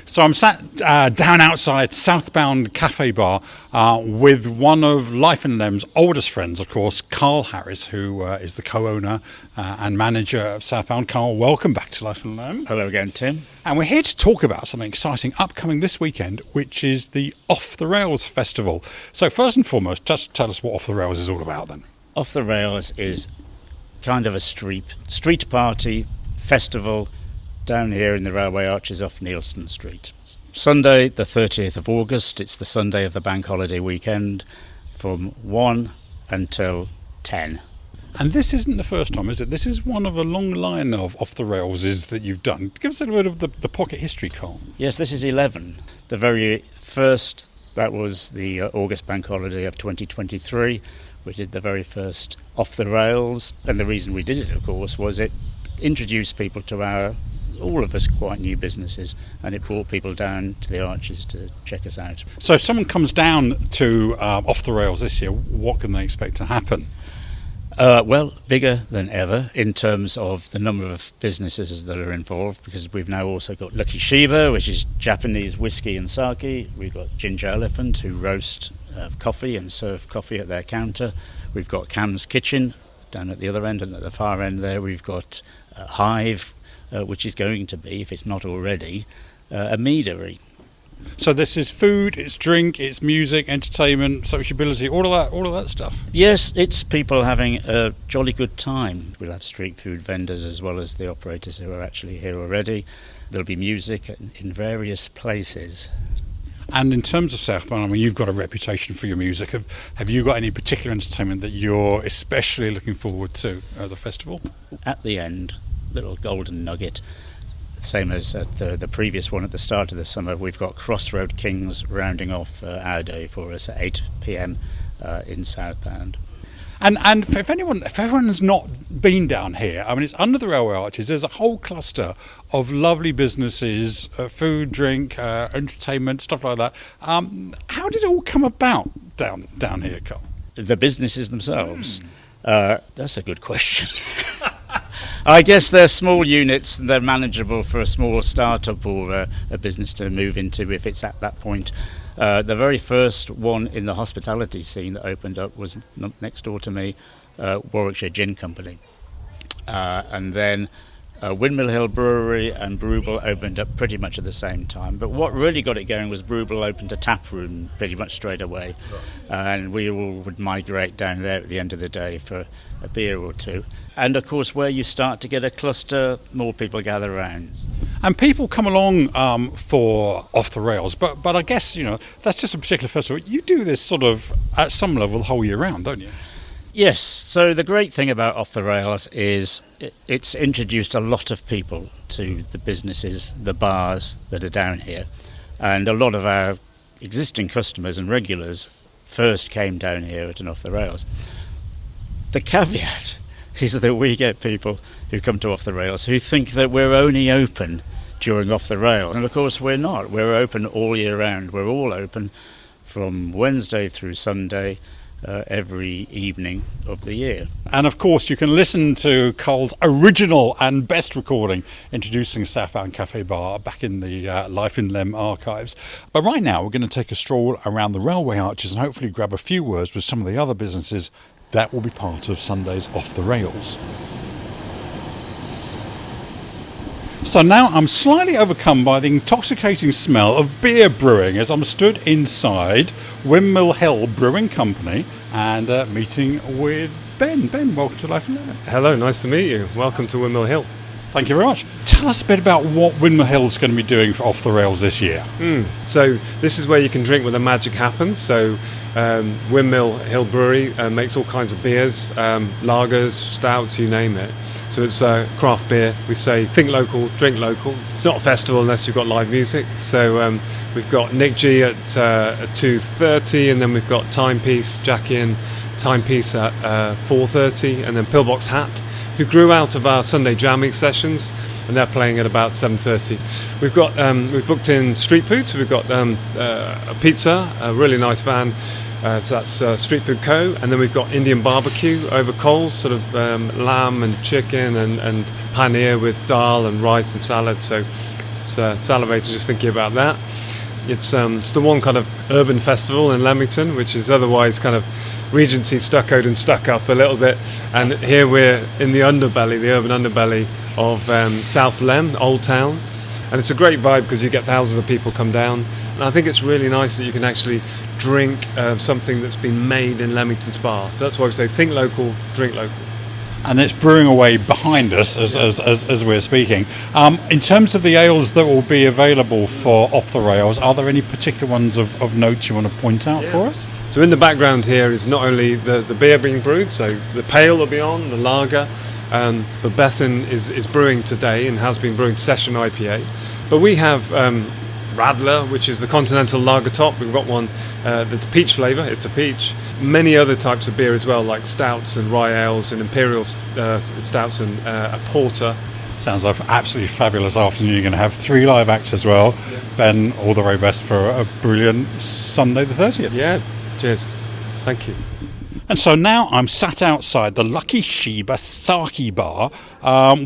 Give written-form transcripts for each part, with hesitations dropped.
So I'm sat down outside Southbound Cafe Bar with one of Life and Lem's oldest friends, of course, Carl Harris, who is the co-owner and manager of Southbound. Carl, welcome back to Life and Lem. Hello again, Tim. And we're here to talk about something exciting upcoming this weekend, which is the Off the Rails Festival. So first and foremost, just tell us what Off the Rails is all about then. Off the Rails is kind of a street party festival down here in the railway arches off Neilston Street. Sunday the 30th of August, it's the Sunday of the bank holiday weekend, from 1 until 10. And this isn't the first time, is it? This is one of a long line of Off the Railses that you've done. Give us a little bit of the pocket history, Carl. Yes, this is 11. The very first, that was the August bank holiday of 2023. We did the very first Off the Rails, and the reason we did it, of course, was it introduced people to all of us quite new businesses, and it brought people down to the arches to check us out. So if someone comes down to Off the Rails this year, what can they expect to happen? Well, bigger than ever in terms of the number of businesses that are involved, because we've now also got Lucky Shiba, which is Japanese whiskey and sake. We've got Ginger Elephant, who roast coffee and serve coffee at their counter. We've got Cam's Kitchen down at the other end, and at the far end there we've got Hive, which is going to be, if it's not already, a meadery. So this is food, it's drink, it's music, entertainment, sociability, all of that stuff. Yes, it's people having a jolly good time. We'll have street food vendors as well as the operators who are actually here already. There'll be music in various places. And in terms of Southbound, I mean, you've got a reputation for your music. Have you got any particular entertainment that you're especially looking forward to at the festival? At the end, little golden nugget, same as at the previous one at the start of the summer, we've got Crossroad Kings rounding off our day for us at 8 p.m. In Southbound. And if everyone has not been down here, I mean, it's under the railway arches. There's a whole cluster of lovely businesses, food, drink, entertainment, stuff like that. How did it all come about down here, Carl? The businesses themselves? That's a good question. I guess they're small units and they're manageable for a small start-up or a business to move into if it's at that point. The very first one in the hospitality scene that opened up was next door to me, Warwickshire Gin Company. And then Windmill Hill Brewery and Brewable opened up pretty much at the same time. But what really got it going was Brewable opened a tap room pretty much straight away. And we all would migrate down there at the end of the day for a beer or two. And of course, where you start to get a cluster, more people gather around. And people come along for Off the Rails, but I guess, that's just a particular festival. You do this sort of, at some level, the whole year round, don't you? Yes, so the great thing about Off the Rails is it's introduced a lot of people to the businesses, the bars that are down here. And a lot of our existing customers and regulars first came down here at an Off the Rails. The caveat is that we get people who come to Off the Rails who think that we're only open during Off the Rails. And of course we're not. We're open all year round. We're all open from Wednesday through Sunday, every evening of the year. And of course you can listen to Carl's original and best recording introducing Southbound Cafe Bar back in the Life in Lem archives. But right now we're going to take a stroll around the railway arches and hopefully grab a few words with some of the other businesses that will be part of Sunday's Off the Rails. So now I'm slightly overcome by the intoxicating smell of beer brewing as I'm stood inside Windmill Hill Brewing Company and meeting with Ben. Ben, welcome to Life and Lem. Hello, nice to meet you. Welcome to Windmill Hill. Thank you very much. Tell us a bit about what Windmill Hill is going to be doing for Off the Rails this year. So this is where you can drink where the magic happens. So Windmill Hill Brewery makes all kinds of beers, lagers, stouts, you name it. So it's craft beer. We say think local, drink local. It's not a festival unless you've got live music. So we've got Nick G at 2:30, and then we've got Timepiece, Jackie and Timepiece at 4:30, and then Pillbox Hat, who grew out of our Sunday jamming sessions, and they're playing at about 7:30. We've booked in street food, so we've got a pizza, a really nice van. So that's Street Food Co. And then we've got Indian barbecue over coals, sort of lamb and chicken and paneer with dal and rice and salad. So salivating just thinking about that. It's the one kind of urban festival in Leamington, which is otherwise kind of Regency stuccoed and stuck up a little bit. And here we're in the underbelly, the urban underbelly of South Lem, Old Town. And it's a great vibe because you get thousands of people come down. And I think it's really nice that you can actually drink something that's been made in Leamington Spa. So that's why we say think local, drink local. And it's brewing away behind us as we're speaking. In terms of the ales that will be available for Off the Rails, are there any particular ones of note you want to point out for us? So in the background here is not only the beer being brewed, so the pale will be on, the lager, but Bethan is brewing today and has been brewing Session IPA. But we have Radler, which is the continental lager top. We've got one that's peach flavour, it's a peach. Many other types of beer as well, like stouts and rye ales and imperial stouts and a porter. Sounds like an absolutely fabulous afternoon. You're going to have 3 live acts as well. Ben, all the very best for a brilliant Sunday the 30th. Yeah, cheers. Thank you. And so now I'm sat outside the Lucky Sheba Sake Bar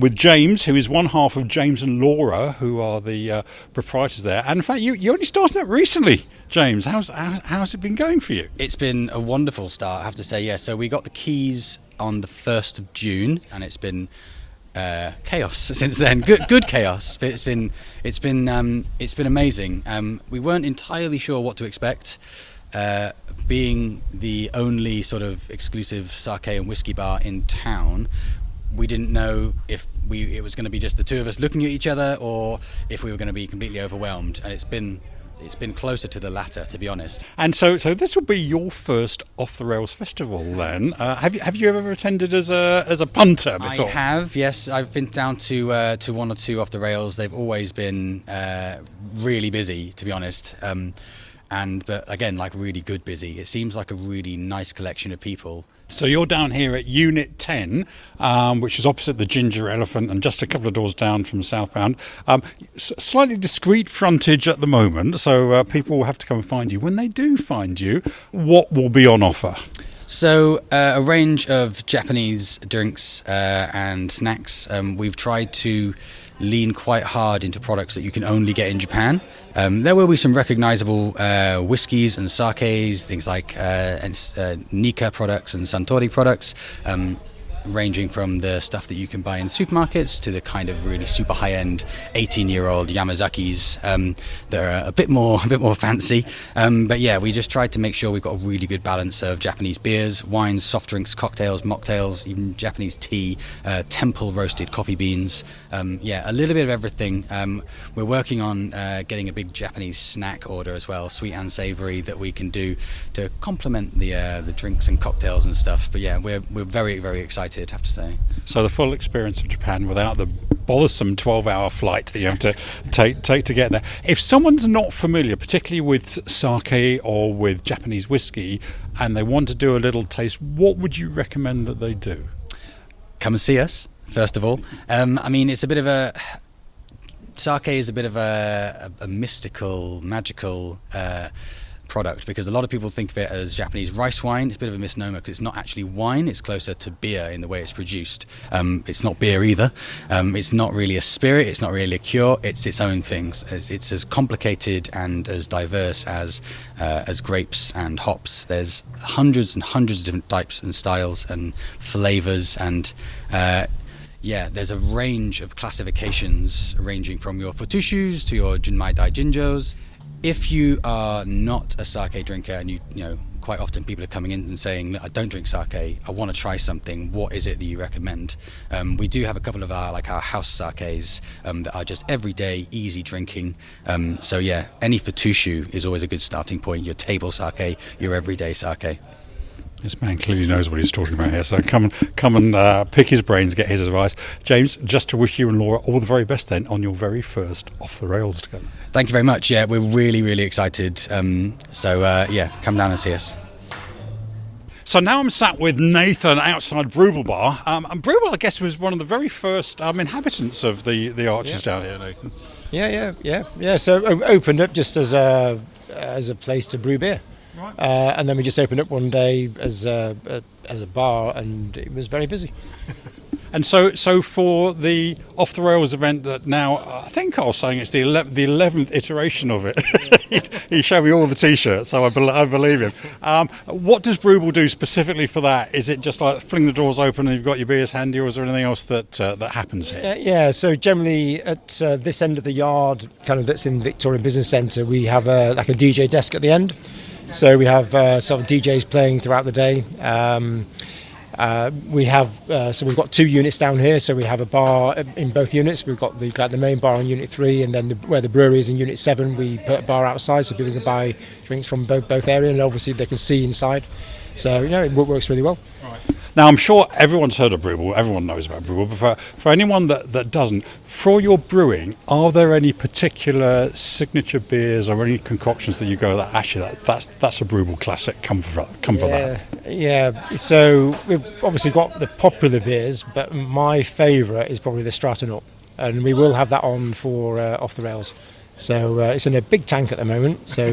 with James, who is one half of James and Laura, who are the proprietors there. And in fact, you only started up recently, James. How's it been going for you? It's been a wonderful start, I have to say. Yeah, so we got the keys on the 1st of June, and it's been chaos since then. Good chaos. It's been amazing. We weren't entirely sure what to expect. Being the only sort of exclusive sake and whiskey bar in town, we didn't know if it was going to be just the two of us looking at each other or if we were going to be completely overwhelmed. And it's been closer to the latter, to be honest. And so this will be your first Off the Rails festival then. Have you ever attended as a punter before? I have, yes. I've been down to 1 or 2 Off the Rails. They've always been really busy, to be honest. But again, like really good busy. It seems like a really nice collection of people. So you're down here at Unit 10, which is opposite the Ginger Elephant and just a couple of doors down from southbound. Slightly discreet frontage at the moment, so people will have to come and find you. When they do find you, what will be on offer? So a range of Japanese drinks and snacks. We've tried to lean quite hard into products that you can only get in Japan. There will be some recognizable whiskies and sakes, things like Nika products and Suntory products, ranging from the stuff that you can buy in supermarkets to the kind of really super high-end 18-year-old Yamazakis that are a bit more fancy. But yeah, we just tried to make sure we've got a really good balance of Japanese beers, wines, soft drinks, cocktails, mocktails, even Japanese tea, temple roasted coffee beans. A little bit of everything. We're working on getting a big Japanese snack order as well, sweet and savoury, that we can do to complement the drinks and cocktails and stuff. But yeah, we're very, very excited, I have to say. So the full experience of Japan without the bothersome 12-hour flight that you have to take to get there. If someone's not familiar, particularly with sake or with Japanese whiskey, and they want to do a little taste, what would you recommend that they do? Come and see us, first of all. It's a bit of a... Sake is a bit of a mystical, magical product, because a lot of people think of it as Japanese rice wine. It's a bit of a misnomer because it's not actually wine. It's closer to beer in the way it's produced. It's not beer either. It's not really a spirit. It's not really a liqueur. It's its own things. It's as complicated and as diverse as grapes and hops. There's hundreds and hundreds of different types and styles and flavors, and there's a range of classifications ranging from your futushus to your junmai daijinjos. If you are not a sake drinker, and you know, quite often people are coming in and saying, I don't drink sake, I want to try something, what is it that you recommend? We do have a couple of our house sakes that are just everyday, easy drinking. Any futushu is always a good starting point, your table sake, your everyday sake. This man clearly knows what he's talking about here, so come and pick his brains, get his advice. James, just to wish you and Laura all the very best then on your very first Off the Rails together. Thank you very much. Yeah, we're really, really excited. Come down and see us. So now I'm sat with Nathan outside Brewball Bar. And Brewball, I guess, was one of the very first inhabitants of the Arches down here, Nathan. Yeah. So opened up just as a place to brew beer. Right. And then we just opened up one day as a bar, and it was very busy. And so for the Off the Rails event that now, I think I was saying it's the 11th iteration of it. He showed me all the T-shirts, so I believe him. What does Brewable do specifically for that? Is it just like fling the doors open and you've got your beers handy, or is there anything else that happens here? Yeah, so generally at this end of the yard, kind of that's in Victorian Business Centre, we have a DJ desk at the end. So we have sort of DJs playing throughout the day. We've got 2 units down here, so we have a bar in both units. We've got the main bar on Unit 3, and then where the brewery is in Unit 7, we put a bar outside so people can buy drinks from both areas, and obviously they can see inside. So, it works really well. Right. Now, I'm sure everyone's heard of Brewable, everyone knows about Brewable, but for anyone that doesn't, for your brewing, are there any particular signature beers or any concoctions that you go, that actually that's a Brewable classic, come for that? Yeah, so we've obviously got the popular beers, but my favourite is probably the Stratonut, and we will have that on for Off the Rails. So it's in a big tank at the moment, so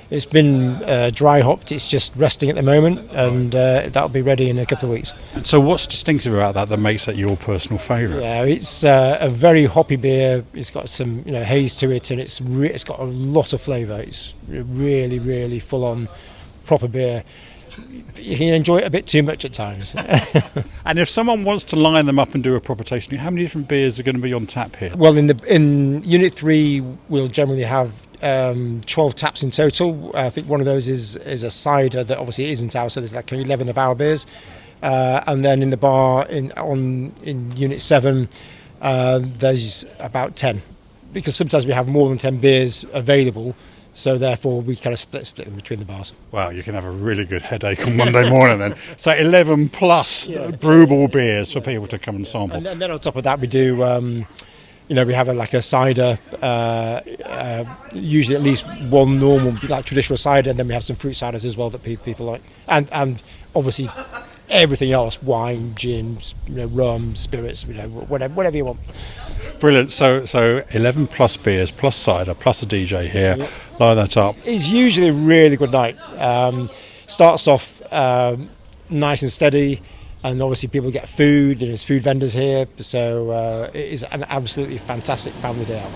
it's been dry hopped. It's just resting at the moment, and that'll be ready in a couple of weeks. So what's distinctive about that makes it your personal favourite? Yeah, it's a very hoppy beer. It's got some haze to it, and it's got a lot of flavour. It's really, really full on proper beer. You can enjoy it a bit too much at times. And if someone wants to line them up and do a proper tasting, how many different beers are going to be on tap here? Well, in Unit 3, we'll generally have 12 taps in total. I think one of those is a cider that obviously isn't ours, so there's like 11 of our beers. And then in the bar in Unit 7, there's about 10, because sometimes we have more than 10 beers available. So therefore, we kind of split them between the bars. Wow, you can have a really good headache on Monday morning then. So 11 plus brewable beers for people to come and sample. And then on top of that, we do, we have a cider, usually at least one normal, like traditional cider, and then we have some fruit ciders as well that people like. And obviously everything else, wine, gins, rum, spirits, whatever you want. Brilliant. So 11 plus beers, plus cider, plus a DJ here. Yep. Line that up. It's usually a really good night. Starts off nice and steady, and obviously people get food. There's food vendors here, so it is an absolutely fantastic family day out.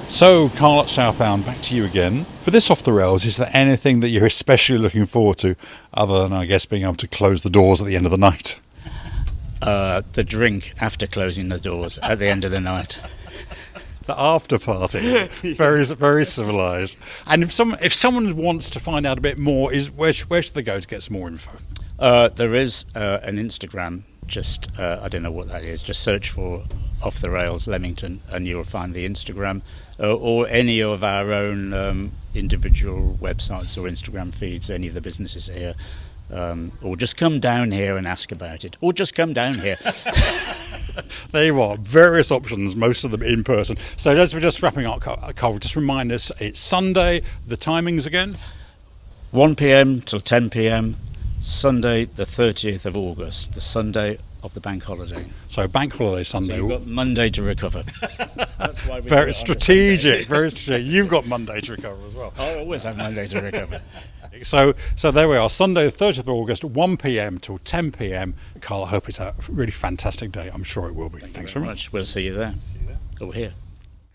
So, Carl at Southbound, back to you again. For this Off the Rails, is there anything that you're especially looking forward to, other than, I guess, being able to close the doors at the end of the night? The drink after closing the doors at the end of the night. The after party, very very civilised. And if someone wants to find out a bit more, where should they go to get some more info? There is an Instagram. Just I don't know what that is. Just search for Off the Rails Leamington, and you'll find the Instagram, or any of our own individual websites or Instagram feeds. Any of the businesses here. Or just come down here and ask about it. Or just come down here. There you are. Various options, most of them in person. So as we're just wrapping up, Carl, just remind us, it's Sunday, the timings again? 1 p.m. till 10 p.m, Sunday the 30th of August, the Sunday of the bank holiday. So bank holiday Sunday. So you've got Monday to recover. That's why very strategic, very strategic. You've got Monday to recover as well. I always have Monday to recover. So there we are, Sunday the 30th of August, 1 p.m. till 10 p.m. Carl, I hope it's a really fantastic day. I'm sure it will be. Thanks very much. We'll see you there. Over here.